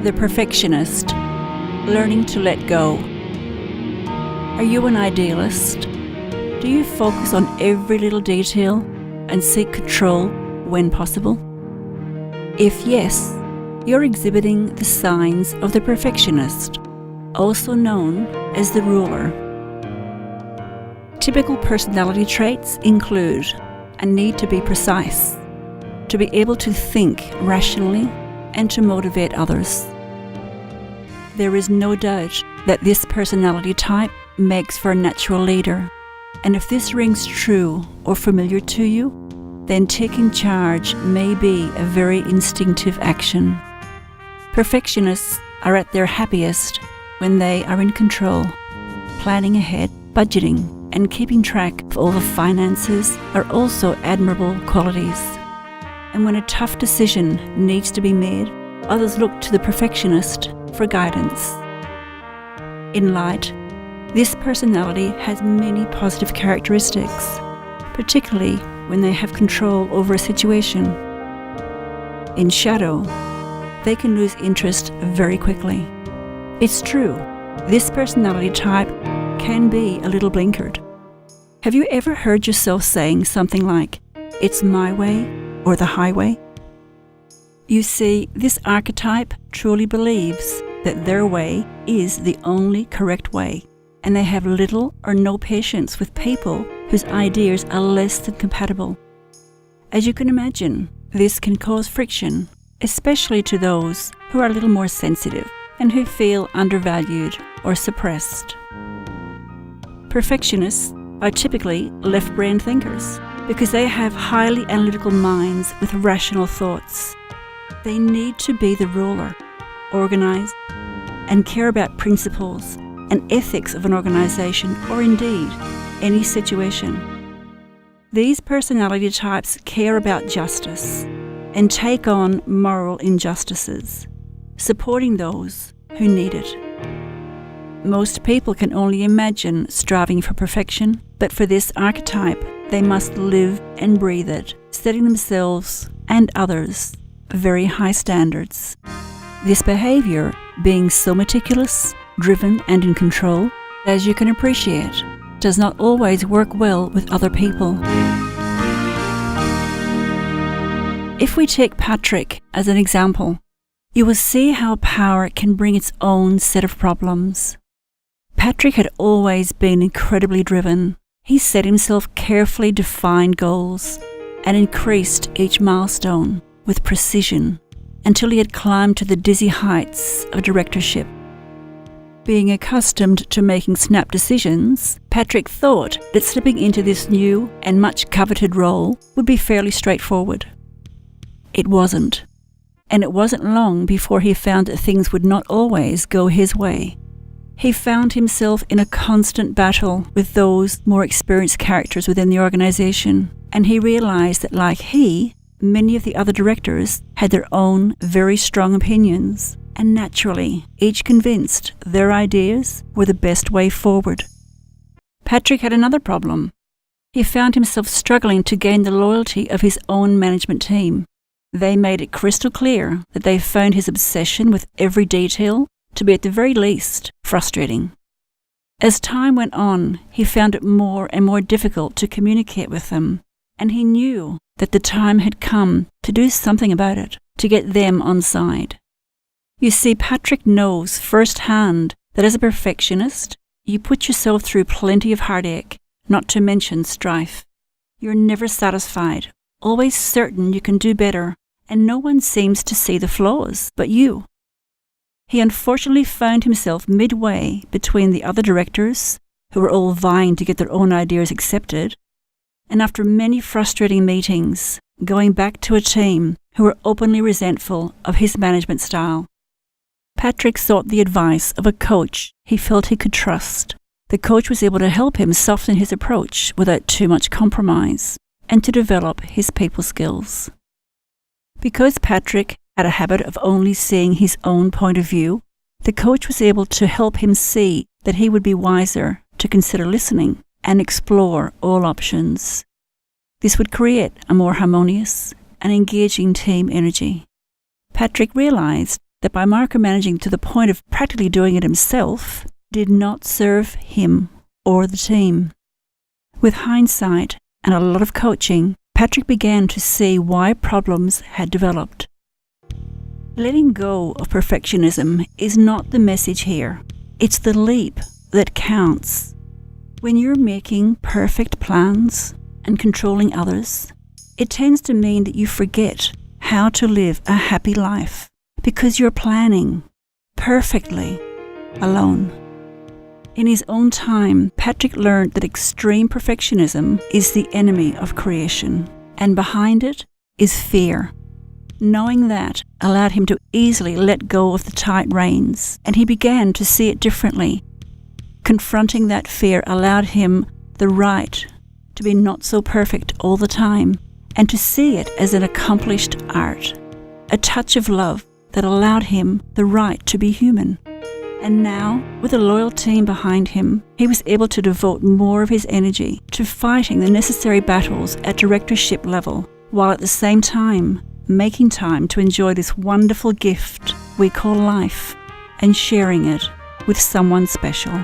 The Perfectionist, learning to let go. Are you an idealist? Do you focus on every little detail and seek control when possible? If yes, you're exhibiting the signs of the perfectionist, also known as the ruler. Typical personality traits include a need to be precise, to be able to think rationally, and to motivate others. There is no doubt that this personality type makes for a natural leader, and if this rings true or familiar to you, then taking charge may be a very instinctive action. Perfectionists are at their happiest when they are in control. Planning ahead, budgeting, and keeping track of all the finances are also admirable qualities. And when a tough decision needs to be made, others look to the perfectionist for guidance. In light, this personality has many positive characteristics, particularly when they have control over a situation. In shadow, they can lose interest very quickly. It's true, this personality type can be a little blinkered. Have you ever heard yourself saying something like, "It's my way," or "the highway"? You see, this archetype truly believes that their way is the only correct way, and they have little or no patience with people whose ideas are less than compatible. As you can imagine, this can cause friction, especially to those who are a little more sensitive and who feel undervalued or suppressed. Perfectionists are typically left-brain thinkers because they have highly analytical minds with rational thoughts. They need to be the ruler, organize, and care about principles and ethics of an organization or indeed any situation. These personality types care about justice and take on moral injustices, supporting those who need it. Most people can only imagine striving for perfection, but for this archetype, they must live and breathe it, setting themselves and others very high standards. This behavior, being so meticulous, driven, and in control, as you can appreciate, does not always work well with other people. If we take Patrick as an example, you will see how power can bring its own set of problems. Patrick had always been incredibly driven. He set himself carefully defined goals and increased each milestone with precision until he had climbed to the dizzy heights of directorship. Being accustomed to making snap decisions, Patrick thought that slipping into this new and much coveted role would be fairly straightforward. It wasn't, and it wasn't long before he found that things would not always go his way. He found himself in a constant battle with those more experienced characters within the organization, and he realized that, like he, many of the other directors had their own very strong opinions, and naturally, each convinced their ideas were the best way forward. Patrick had another problem. He found himself struggling to gain the loyalty of his own management team. They made it crystal clear that they found his obsession with every detail to be at the very least frustrating. As time went on, he found it more and more difficult to communicate with them, and he knew that the time had come to do something about it, to get them on side. You see, Patrick knows firsthand that as a perfectionist, you put yourself through plenty of heartache, not to mention strife. You're never satisfied, always certain you can do better, and no one seems to see the flaws but you. He unfortunately found himself midway between the other directors, who were all vying to get their own ideas accepted, and after many frustrating meetings, going back to a team who were openly resentful of his management style. Patrick sought the advice of a coach he felt he could trust. The coach was able to help him soften his approach without too much compromise, and to develop his people skills. Because Patrick had a habit of only seeing his own point of view, the coach was able to help him see that he would be wiser to consider listening and explore all options. This would create a more harmonious and engaging team energy. Patrick realized that by micromanaging to the point of practically doing it himself did not serve him or the team. With hindsight and a lot of coaching, Patrick began to see why problems had developed. Letting go of perfectionism is not the message here. It's the leap that counts. When you're making perfect plans and controlling others, it tends to mean that you forget how to live a happy life because you're planning perfectly alone. In his own time, Patrick learned that extreme perfectionism is the enemy of creation, and behind it is fear. Knowing that allowed him to easily let go of the tight reins, and he began to see it differently. Confronting that fear allowed him the right to be not so perfect all the time, and to see it as an accomplished art, a touch of love that allowed him the right to be human. And now, with a loyal team behind him, he was able to devote more of his energy to fighting the necessary battles at directorship level, while at the same time making time to enjoy this wonderful gift we call life and sharing it with someone special.